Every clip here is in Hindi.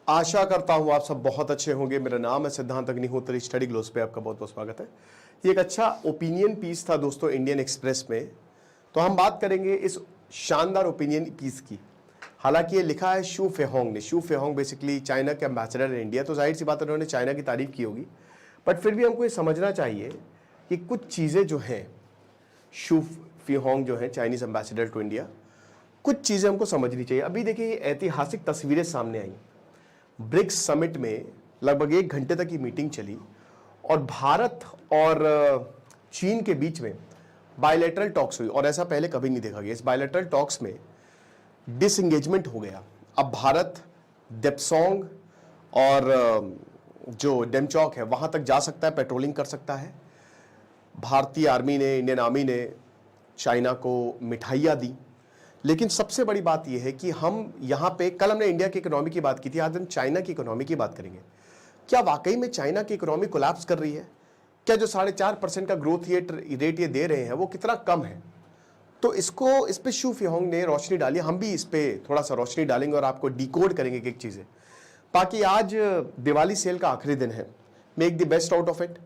आशा करता हूं आप सब बहुत अच्छे होंगे। मेरा नाम है सिद्धांत अग्निहोत्री, स्टडी ग्लोस पे आपका बहुत बहुत स्वागत है। ये एक अच्छा ओपिनियन पीस था दोस्तों इंडियन एक्सप्रेस में, तो हम बात करेंगे इस शानदार ओपिनियन पीस की। हालांकि ये लिखा है शू फेहोंग ने। शू फेहोंग बेसिकली चाइना के एम्बेसडर है इंडिया, तो जाहिर सी बात है उन्होंने चाइना की तारीफ की होगी, बट फिर भी हमको ये समझना चाहिए कि कुछ चीज़ें जो हैं, शू फेहोंग जो है चाइनीज एम्बेसडर टू इंडिया, कुछ चीज़ें हमको समझनी चाहिए। अभी देखिए ऐतिहासिक तस्वीरें सामने आई। ब्रिक्स समिट में लगभग 1 घंटे तक की मीटिंग चली और भारत और चीन के बीच में बायलैटरल टॉक्स हुई, और ऐसा पहले कभी नहीं देखा गया। इस बायलैटरल टॉक्स में डिसएंगेजमेंट हो गया। अब भारत देप्सोंग और जो डेमचौक है वहां तक जा सकता है, पेट्रोलिंग कर सकता है। भारतीय आर्मी ने, इंडियन आर्मी ने चाइना को मिठाइयाँ दी। लेकिन सबसे बड़ी बात यह है कि हम यहाँ पे, कल हमने इंडिया की इकोनॉमी की बात की थी, आज हम चाइना की इकोनॉमी की बात करेंगे। क्या वाकई में चाइना की इकोनॉमी कोलैप्स कर रही है? क्या जो 4.5% का ग्रोथ रेट ये दे रहे हैं वो कितना कम है? तो इस पे शू फेहोंग ने रोशनी डाली। हम भी इस पे थोड़ा सा रोशनी डालेंगे और आपको डिकोड करेंगे एक चीज़ें। बाकी आज दिवाली सेल का आखिरी दिन है, make the best out of it.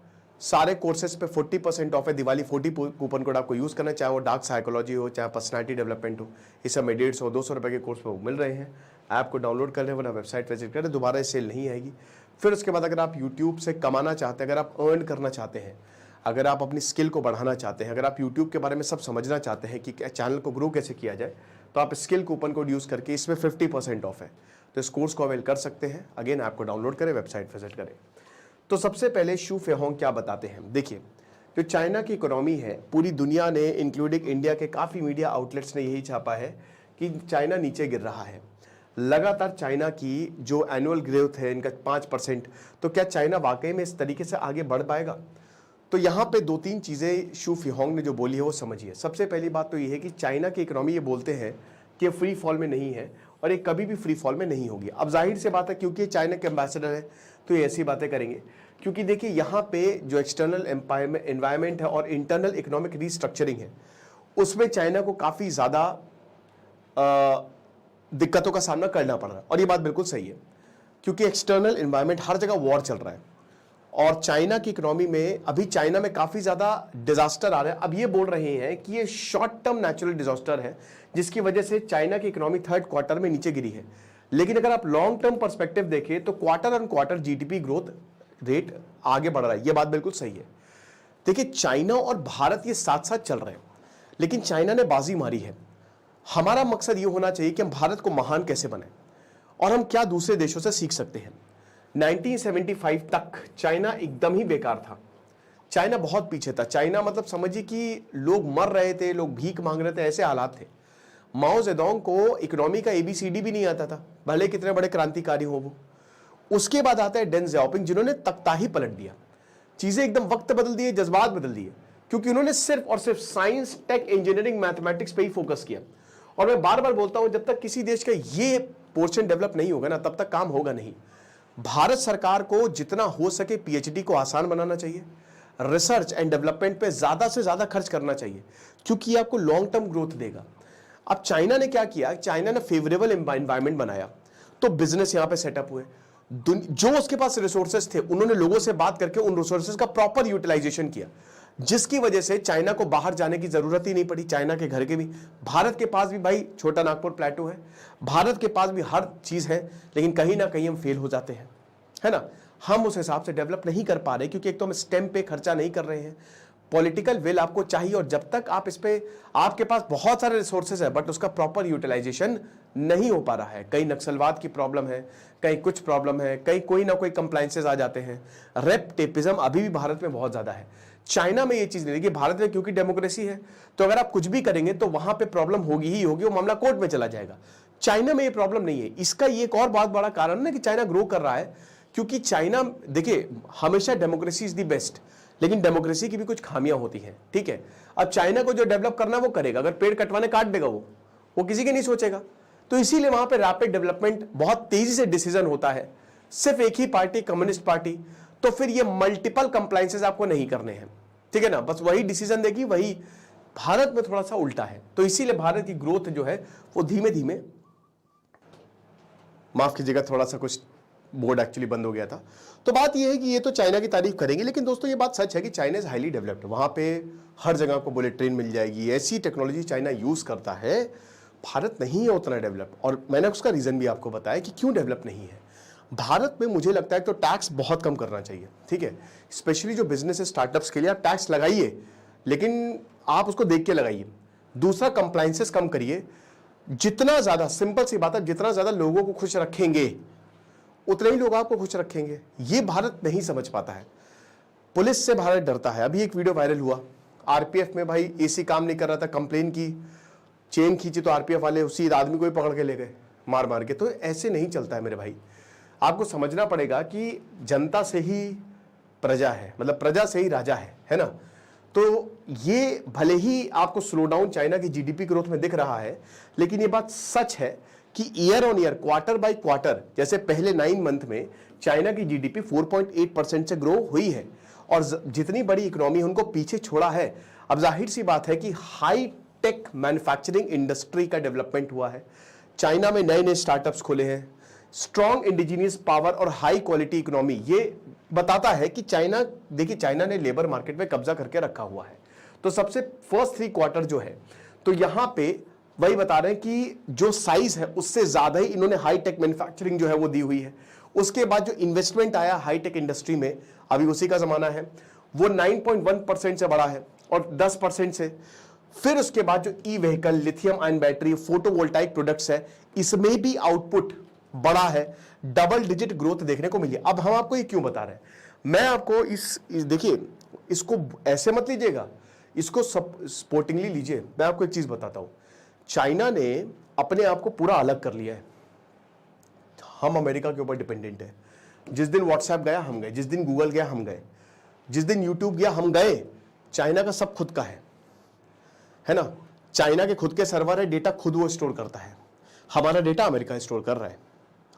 सारे कोर्सेज पे 40% ऑफ है। दिवाली 40 कूपन कोड आपको यूज़ करना है, चाहे वो डार्क साइकोलॉजी हो, चाहे पर्सनालिटी डेवलपमेंट हो। इस समय 150-200 रुपये के कोर्स पे वो मिल रहे हैं। ऐप को डाउनलोड कर लें, वरना वेबसाइट विजिट करें। दोबारा ये सेल नहीं आएगी। फिर उसके बाद अगर आप यूट्यूब से कमाना चाहते हैं, अगर आप अर्न करना चाहते हैं, अगर आप अपनी स्किल को बढ़ाना चाहते हैं, अगर आप यूट्यूब के बारे में सब समझना चाहते हैं कि चैनल को ग्रो कैसे किया जाए, तो आप स्किल कूपन कोड यूज़ करके इसमें 50% ऑफ है, तो इस कोर्स को अवेल कर सकते हैं। अगेन ऐप को डाउनलोड करें, वेबसाइट विजिट करें। तो सबसे पहले शू फेहोंग क्या बताते हैं। देखिए, जो चाइना की इकोनॉमी है, पूरी दुनिया ने इंक्लूडिंग इंडिया के काफ़ी मीडिया आउटलेट्स ने यही छापा है कि चाइना नीचे गिर रहा है। लगातार चाइना की जो एनुअल ग्रोथ है इनका 5%, तो क्या चाइना वाकई में इस तरीके से आगे बढ़ पाएगा? तो यहाँ पे 2-3 चीज़ें शू फेहोंग ने जो बोली है वो समझिए। सबसे पहली बात तो ये है कि चाइना की इकोनॉमी, ये बोलते हैं कि फ्री फॉल में नहीं है और ये कभी भी फ्री फॉल में नहीं होगी। अब जाहिर से बात है, क्योंकि चाइना के एम्बेसडर है तो ये ऐसी बातें करेंगे, क्योंकि देखिए यहाँ पे जो एक्सटर्नल एनवायरनमेंट है और इंटरनल इकोनॉमिक रीस्ट्रक्चरिंग है, उसमें चाइना को काफ़ी ज़्यादा दिक्कतों का सामना करना पड़ रहा है। और ये बात बिल्कुल सही है, क्योंकि एक्सटर्नल एनवायरनमेंट, हर जगह वॉर चल रहा है और चाइना की इकोनॉमी में अभी चाइना में काफ़ी ज़्यादा डिजास्टर आ रहे हैं। अब ये बोल रहे हैं कि ये शॉर्ट टर्म नेचुरल डिजास्टर है, जिसकी वजह से चाइना की इकोनॉमी 3rd क्वार्टर में नीचे गिरी है। लेकिन अगर आप लॉन्ग टर्म पर्सपेक्टिव देखें तो quarter on quarter GDP growth rate आगे बढ़ रहा है। ये बात बिल्कुल सही है। देखिए, चाइना और भारत ये साथ साथ चल रहे हैं, लेकिन चाइना ने बाजी मारी है। हमारा मकसद ये होना चाहिए कि हम भारत को महान कैसे बनाएं और हम क्या दूसरे देशों से सीख सकते हैं। 1975 तक चाइना एकदम ही बेकार था। चाइना बहुत पीछे था। चाइना मतलब समझिए कि लोग मर रहे थे, लोग भीख मांग रहे थे, ऐसे हालात थे। माओ जेडोंग को इकोनॉमी का ABCD भी नहीं आता था, भले कितने बड़े क्रांतिकारी हो वो। उसके बाद आता है डेंग ज़ियाओपिंग, जिन्होंने तख्ता ही पलट दिया। चीजें एकदम वक्त बदल दिए, जज्बात बदल दिए, क्योंकि उन्होंने सिर्फ और सिर्फ साइंस, टेक, इंजीनियरिंग, मैथमेटिक्स पे ही फोकस किया। और मैं बार बार बोलता हूं, जब तक किसी देश का ये पोर्शन डेवलप नहीं होगा ना, तब तक काम होगा नहीं। भारत सरकार को जितना हो सके PhD को आसान बनाना चाहिए, रिसर्च एंड डेवलपमेंट पे ज्यादा से ज्यादा खर्च करना चाहिए, क्योंकि ये आपको लॉन्ग टर्म ग्रोथ देगा। अब चाइना ने क्या किया, चाइना ने फेवरेबल एनवायरनमेंट बनाया, तो बिजनेस यहां पे सेटअप हुए। जो उसके पास रिसोर्सेज थे, उन्होंने लोगों से बात करके उन रिसोर्सेज का प्रॉपर यूटिलाइजेशन किया, जिसकी वजह से चाइना को बाहर जाने की जरूरत ही नहीं पड़ी। चाइना के घर के भी, भारत के पास भी भाई छोटा नागपुर प्लेटो है, भारत के पास भी हर चीज है, लेकिन कहीं ना कहीं हम फेल हो जाते हैं, है ना। हम उस हिसाब से डेवलप नहीं कर पा रहे, क्योंकि एक तो हम स्टेम पे खर्चा नहीं कर रहे हैं। पॉलिटिकल विल आपको चाहिए, और जब तक आप इस पे, आपके पास बहुत सारे रिसोर्सेज है बट उसका प्रॉपर यूटिलाइजेशन नहीं हो पा रहा है। कहीं नक्सलवाद की प्रॉब्लम है, कहीं कुछ प्रॉब्लम है, कहीं कोई ना कोई कंप्लाइंसेस आ जाते हैं। रेप-टेपिज्म अभी भी भारत में बहुत ज्यादा है। चाइना में ये चीज नहीं। देखिए, भारत में क्योंकि डेमोक्रेसी है, तो अगर आप कुछ भी करेंगे तो वहां पे प्रॉब्लम होगी ही होगी, वो मामला कोर्ट में चला जाएगा। चाइना में ये प्रॉब्लम नहीं है। इसका ये एक और बहुत बड़ा कारण है कि चाइना ग्रो कर रहा है, क्योंकि चाइना, देखिए, हमेशा डेमोक्रेसी इज द बेस्ट, लेकिन डेमोक्रेसी की भी कुछ खामियां होती हैं, ठीक है। अब चाइना को जो डेवलप करना वो करेगा, अगर पेड़ कटवाने काट देगा वो किसी के नहीं सोचेगा। तो इसीलिए वहां पे रैपिड डेवलपमेंट, बहुत तेजी से डिसीजन होता है। सिर्फ एक ही पार्टी, कम्युनिस्ट पार्टी, तो फिर ये मल्टीपल कंप्लायंसेस आपको नहीं करने हैं, ठीक है ना, बस वही डिसीजन देगी, वही। भारत में थोड़ा सा उल्टा है, तो इसीलिए भारत की ग्रोथ जो है वो धीमे धीमे, माफ कीजिएगा थोड़ा सा कुछ बोर्ड एक्चुअली बंद हो गया था। तो बात यह है कि ये तो चाइना की तारीफ करेंगे, लेकिन दोस्तों ये बात सच है कि चाइना इज हाईली डेवलप्ड। वहां पे हर जगह को बुलेट ट्रेन मिल जाएगी, ऐसी टेक्नोलॉजी चाइना यूज करता है। भारत नहीं है उतना डेवलप, और मैंने उसका रीजन भी आपको बताया कि क्यों डेवलप नहीं है। भारत में मुझे लगता है तो टैक्स बहुत कम करना चाहिए, ठीक है, स्पेशली जो बिजनेस है स्टार्टअप्स के लिए आप टैक्स लगाइए, लेकिन आप उसको देख के लगाइए। दूसरा, कंप्लायंसेस कम करिए। जितना ज्यादा, सिंपल सी बात है, जितना ज्यादा लोगों को खुश रखेंगे उतने ही लोग आपको खुश रखेंगे। ये भारत नहीं समझ पाता है। पुलिस से भारत डरता है। अभी एक वीडियो वायरल हुआ, आरपीएफ में भाई एसी काम नहीं कर रहा था, कंप्लेन की, चेन खींची तो आरपीएफ वाले उसी आदमी को ही पकड़ के ले गए मार मार के। तो ऐसे नहीं चलता है मेरे भाई। आपको समझना पड़ेगा कि जनता से ही प्रजा है, मतलब प्रजा से ही राजा है ना। तो ये भले ही आपको स्लो डाउन चाइना की जीडीपी ग्रोथ में दिख रहा है, लेकिन ये बात सच है कि year on year, quarter by quarter, जैसे पहले 9 मंथ में चाइना की जीडीपी 4.8% से ग्रो हुई है, और जितनी बड़ी इकोनॉमी उनको पीछे छोड़ा है। अब जाहिर सी बात है कि हाई टेक मैन्युफैक्चरिंग इंडस्ट्री का डेवलपमेंट हुआ है। चाइना में नए नए स्टार्टअप्स खुले हैं, स्ट्रॉन्ग इंडिजीनियस पावर और हाई क्वालिटी इकोनॉमी। ये बताता है कि चाइना, देखिए चाइना ने लेबर मार्केट में कब्जा करके रखा हुआ है। तो सबसे फर्स्ट 3 क्वार्टर जो है, तो यहां पे वही बता रहे हैं कि जो साइज है उससे ज्यादा ही इन्होंने हाई टेक मैन्युफैक्चरिंग जो है वो दी हुई है। उसके बाद जो इन्वेस्टमेंट आया हाई टेक इंडस्ट्री में, अभी उसी का जमाना है, वो 9.1% से बढ़ा है, और 10% से। फिर उसके बाद जो e vehicle, lithium ion battery, photovoltaic products है, इसमें भी आउटपुट बड़ा है, डबल डिजिट ग्रोथ देखने को मिली। अब हम आपको ये क्यों बता रहे हैं, मैं आपको इस देखिए, इसको ऐसे मत लीजिएगा, इसको सपोर्टिंगली लीजिए। मैं आपको एक चीज बताता हूं, चाइना ने अपने आप को पूरा अलग कर लिया है। हम अमेरिका के ऊपर डिपेंडेंट है। जिस दिन व्हाट्सएप गया हम गए, जिस दिन गूगल गया हम गए, जिस दिन यूट्यूब गया हम गए। चाइना का सब खुद का है ना। चाइना के खुद के सर्वर है, डेटा खुद वो स्टोर करता है। हमारा डेटा अमेरिका स्टोर कर रहा है,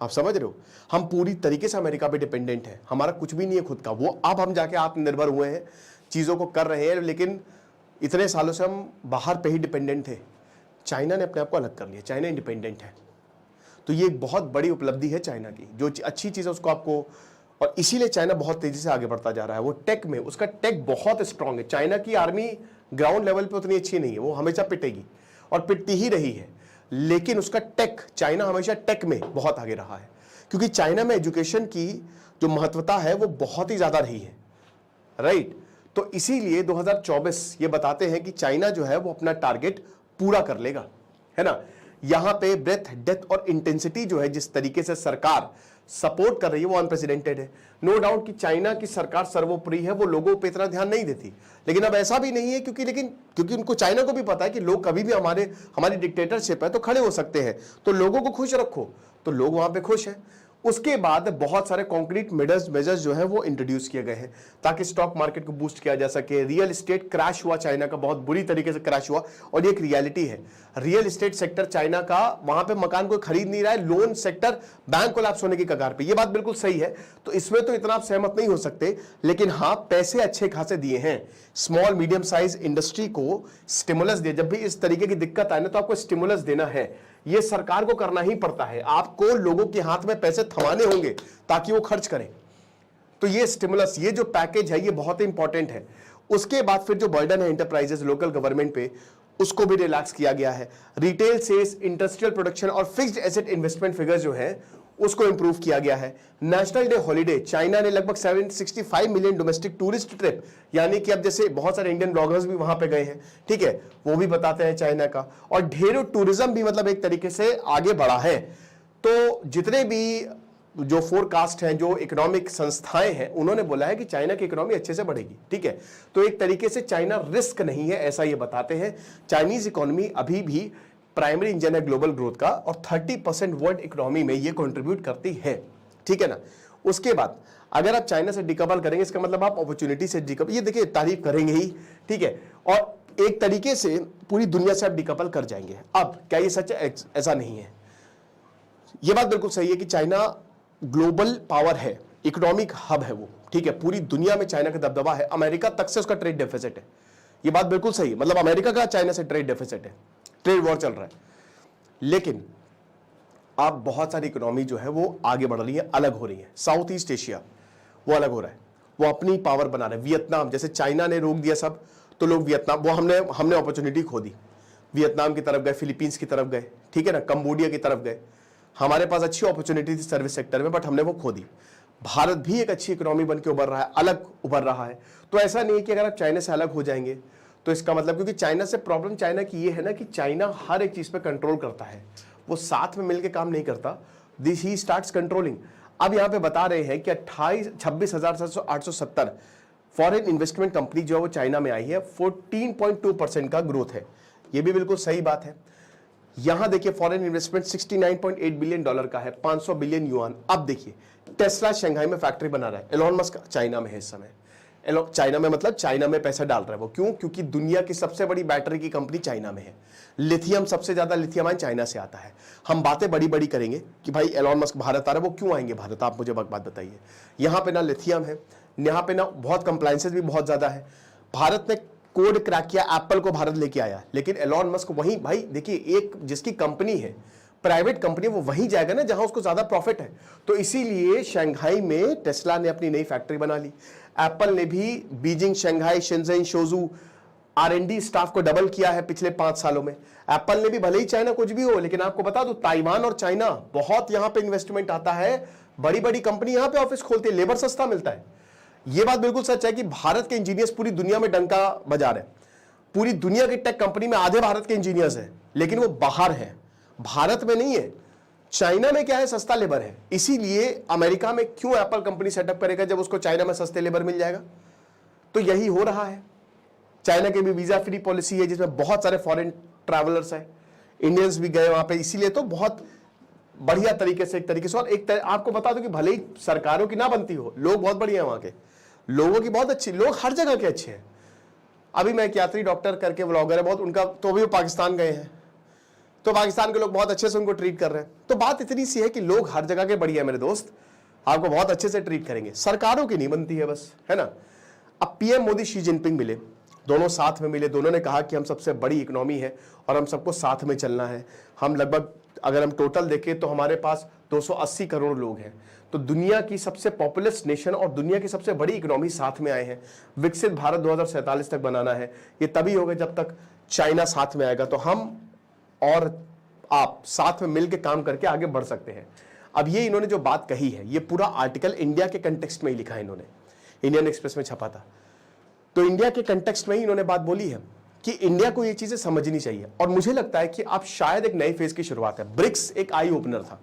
आप समझ रहे हो। हम पूरी तरीके से अमेरिका पे डिपेंडेंट है, हमारा कुछ भी नहीं है खुद का। वो अब हम जाके आत्मनिर्भर हुए हैं, चीजों को कर रहे हैं, लेकिन इतने सालों से हम बाहर पे ही डिपेंडेंट थे। चाइना ने अपने आप को अलग कर लिया, चाइना इंडिपेंडेंट है। तो ये एक बहुत बड़ी उपलब्धि है चाइना की, जो अच्छी चीज है उसको आपको, और इसीलिए चाइना बहुत तेजी से आगे बढ़ता जा रहा है। वो टेक में, उसका टेक बहुत स्ट्रांग है। चाइना की आर्मी ग्राउंड लेवल पे उतनी अच्छी नहीं है, वो हमेशा पिटेगी और पिटती ही रही है, लेकिन उसका टेक, चाइना हमेशा टेक में बहुत आगे रहा है, क्योंकि चाइना में एजुकेशन की जो महत्वता है वो बहुत ही ज्यादा रही है, राइट। तो इसीलिए 2024 ये बताते हैं कि चाइना जो है वो अपना टारगेट पूरा कर लेगा, है ना। यहां पे ब्रेथ, डेप्थ और इंटेंसिटी जो है, जिस तरीके से सरकार सपोर्ट कर रही है, वो अनप्रेसिडेंटेड है। नो डाउट कि चाइना की सरकार सर्वोपरि है, वो लोगों पे इतना ध्यान नहीं देती, लेकिन अब ऐसा भी नहीं है, क्योंकि उनको, चाइना को भी पता है कि लोग कभी भी हमारी डिक्टेटरशिप है तो खड़े हो सकते हैं। तो लोगों को खुश रखो, तो लोग वहां पे खुश हैं। उसके बाद बहुत सारे कॉन्क्रीट मेजर्स जो है वो इंट्रोड्यूस किए गए हैं, ताकि स्टॉक मार्केट को बूस्ट किया जा सके। रियल एस्टेट क्रैश हुआ चाइना का, बहुत बुरी तरीके से क्रैश हुआ, और ये एक रियलिटी है। रियल एस्टेट सेक्टर चाइना का, वहां पे मकान कोई खरीद नहीं रहा है, लोन सेक्टर बैंक कोलैप्स होने की कगार पे। ये बात बिल्कुल सही है, तो इसमें तो इतना आप सहमत नहीं हो सकते, लेकिन हाँ, पैसे अच्छे खासे दिए हैं स्मॉल मीडियम साइज इंडस्ट्री को, स्टिमुलस दिए। जब भी इस तरीके की दिक्कत आए ना, तो आपको स्टिमुलस देना है, ये सरकार को करना ही पड़ता है। आपको लोगों के हाथ में पैसे थमाने होंगे ताकि वो खर्च करें। तो ये स्टिमुलस, ये जो पैकेज है, ये बहुत ही इंपॉर्टेंट है। उसके बाद फिर जो बर्डन है एंटरप्राइजेस, लोकल गवर्नमेंट पे, उसको भी रिलैक्स किया गया है। रिटेल सेल्स, इंडस्ट्रियल प्रोडक्शन और फिक्स्ड एसेट इन्वेस्टमेंट फिगर जो है उसको इंप्रूव किया गया है। नेशनल डे हॉलिडे, चाइना ने लगभग 765 मिलियन डोमेस्टिक टूरिस्ट ट्रिप, यानी कि अब जैसे बहुत सारे इंडियन ब्लॉगर्स भी वहां पे गए हैं, ठीक है, वो भी बताते हैं चाइना का। और ढेरों टूरिज्म भी मतलब एक तरीके से आगे बढ़ा है। तो जितने भी जो फोरकास्ट हैं, जो इकोनॉमिक संस्थाएं हैं, उन्होंने बोला है कि चाइना की इकोनॉमी अच्छे से बढ़ेगी, ठीक है। तो एक तरीके से चाइना रिस्क नहीं है, ऐसा ये बताते हैं। चाइनीज इकोनॉमी अभी भी प्राइमरी इंजन है ग्लोबल ग्रोथ का, और 30% वर्ल्ड इकोनॉमी में ये कंट्रीब्यूट करती है, ठीक है ना। उसके बाद अगर आप चाइना से डिकपल करेंगे, इसका मतलब आप अपॉर्चुनिटी से डिकपल, ये देखिए तारीफ करेंगे ही, ठीक है, और एक तरीके से पूरी दुनिया से आप डिकपल कर जाएंगे। अब क्या ये सच है? ऐसा नहीं है। ये बात बिल्कुल सही है कि चाइना ग्लोबल पावर है, इकोनॉमिक हब है वो, ठीक है, पूरी दुनिया में चाइना का दबदबा है। अमेरिका तक से उसका ट्रेड डेफिसिट है, ये बात बिल्कुल सही है। मतलब अमेरिका का चाइना से ट्रेड डेफिसिट है, ट्रेड वॉर चल रहा है। लेकिन आप बहुत सारी इकोनॉमी जो है वो आगे बढ़ रही है, अलग हो रही है। साउथ ईस्ट एशिया वो अलग हो रहा है, वो अपनी पावर बना रहे हैं। वियतनाम, जैसे चाइना ने रोक दिया सब, तो लोग वियतनाम, वो हमने अपॉर्चुनिटी खो दी, वियतनाम की तरफ गए, फिलीपींस की तरफ गए, ठीक है ना, कंबोडिया की तरफ गए। हमारे पास अच्छी अपॉर्चुनिटी थी सर्विस सेक्टर में, बट हमने वो खो दी। भारत भी एक अच्छी इकोनॉमी बन के उभर रहा है, अलग उभर रहा है। तो ऐसा नहीं है कि अगर आप चाइना से अलग हो जाएंगे तो इसका मतलब, क्योंकि चाइना से प्रॉब्लम चाइना की ये है ना कि चाइना हर एक चीज पे कंट्रोल करता है, वो साथ में मिलकर काम नहीं करता, दिस ही स्टार्ट्स कंट्रोलिंग। अब यहां पे बता रहे हैं कि 26,870 फॉरेन इन्वेस्टमेंट कंपनी जो है वो चाइना में आई है, 14.2% का ग्रोथ है। ये भी बिल्कुल सही बात है। यहां देखिए फॉरेन इन्वेस्टमेंट $69.8 बिलियन का है, 500 बिलियन युआन। अब देखिए टेस्ला शंघाई में फैक्ट्री बना रहा है, एलोन मस्क चाइना में है इस समय। चाइना में मतलब चाइना में पैसा डाल रहा है वो, क्यों? क्योंकि दुनिया की सबसे बड़ी बैटरी की कंपनी चाइना में है। लिथियम, सबसे ज्यादा लिथियम आयन चाइना से आता है। हम बातें बड़ी बड़ी करेंगे कि भाई एलोन मस्क भारत आ रहा है, वो क्यों आएंगे भारत, आप मुझे बात बताइए। यहाँ पे ना लिथियम है, यहाँ पे ना बहुत कंप्लायंसेस भी बहुत ज्यादा है। भारत ने कोड क्रैक किया, एप्पल को भारत लेके आया, लेकिन एलोन मस्क वहीं, भाई देखिए, एक जिसकी कंपनी है, प्राइवेट कंपनी, वो वहीं जाएगा ना जहां उसको ज्यादा प्रॉफिट है। तो इसीलिए शंघाई में टेस्ला ने अपनी नई फैक्ट्री बना ली। एप्पल ने भी Beijing, Shanghai, Shenzhen, Suzhou R&D staff को डबल किया है पिछले 5 सालों में। एप्पल ने भी, भले ही चाइना कुछ भी हो, लेकिन आपको बता दो ताइवान और चाइना बहुत यहां पे इन्वेस्टमेंट आता है, बड़ी बड़ी कंपनी यहां पे ऑफिस खोलती है, लेबर सस्ता मिलता है। यह बात बिल्कुल सच है कि भारत के इंजीनियर्स पूरी दुनिया में डंका बजा रहे हैं। पूरी दुनिया की टेक कंपनी में आधे भारत के इंजीनियर्स हैं, लेकिन वो बाहर हैं, भारत में नहीं है। चाइना में क्या है, सस्ता लेबर है। इसीलिए अमेरिका में क्यों एप्पल कंपनी सेटअप करेगा जब उसको चाइना में सस्ते लेबर मिल जाएगा? तो यही हो रहा है। चाइना की भी वीजा फ्री पॉलिसी है, जिसमें बहुत सारे फॉरेन ट्रैवलर्स हैं, इंडियंस भी गए वहां पे, इसीलिए तो बहुत बढ़िया तरीके से, एक तरीके से। और आपको बता दूं कि भले ही सरकारों की ना बनती हो, लोग बहुत बढ़िया है वहां के, लोगों की बहुत अच्छी, लोग हर जगह के अच्छे हैं। अभी मैं एक यात्री डॉक्टर करके व्लॉगर है बहुत, उनका तो भी वो पाकिस्तान गए हैं, तो पाकिस्तान के लोग बहुत अच्छे से उनको ट्रीट कर रहे हैं। तो बात इतनी सी है कि लोग हर जगह के बढ़िया है मेरे दोस्त, आपको बहुत अच्छे से ट्रीट करेंगे, सरकारों की नहीं बनती है बस, है ना। अब पीएम मोदी शी जिनपिंग मिले, दोनों साथ में मिले, दोनों ने कहा कि हम सबसे बड़ी इकोनॉमी है और हम सबको साथ में चलना है। हम लगभग, अगर हम टोटल देखें तो हमारे पास 280 करोड़ लोग हैं, तो दुनिया की सबसे पॉपुलस नेशन और दुनिया की सबसे बड़ी इकोनॉमी साथ में आए हैं। विकसित भारत 2047 तक बनाना है, ये तभी होगा जब तक चाइना साथ में आएगा। तो हम और आप साथ में मिलकर काम करके आगे बढ़ सकते हैं। अब ये इन्होंने जो बात कही है, ये पूरा आर्टिकल इंडिया के कंटेक्स्ट में ही लिखा है इन्होंने, इंडियन एक्सप्रेस में छपा था। तो इंडिया के कंटेक्स्ट में ही इन्होंने बात बोली है कि इंडिया को ये चीजें समझनी चाहिए। और मुझे लगता है कि अब शायद एक नए फेज की शुरुआत है। ब्रिक्स एक आई ओपनर था।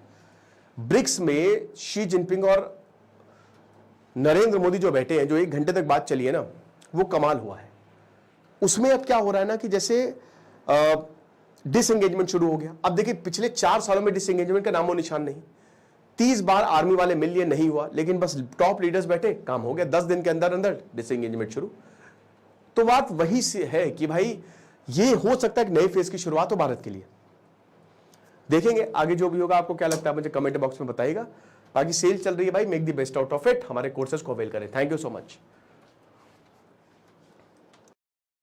ब्रिक्स में शी जिनपिंग और नरेंद्र मोदी जो बैठे हैं, जो 1 घंटे तक बात चली है ना, वो कमाल हुआ है। उसमें अब क्या हो रहा है ना कि जैसे डिसएंगेजमेंट शुरू हो गया। अब देखिए पिछले 4 सालों में डिसएंगेजमेंट का नामो निशान नहीं। 30 बार आर्मी वाले मिल लिए, नहीं हुआ, लेकिन बस टॉप लीडर्स बैठे, काम हो गया। 10 दिन के अंदर अंदर डिसएंगेजमेंट शुरू। तो बात वही से है कि भाई ये हो सकता है कि नए फेज की शुरुआत हो भारत के लिए। देखेंगे आगे जो भी होगा। आपको क्या लगता है मुझे कमेंट बॉक्स में बताइएगा। बाकी सेल चल रही है भाई, make the best out of it. हमारे कोर्सेज को अवेल करें। Thank you so much.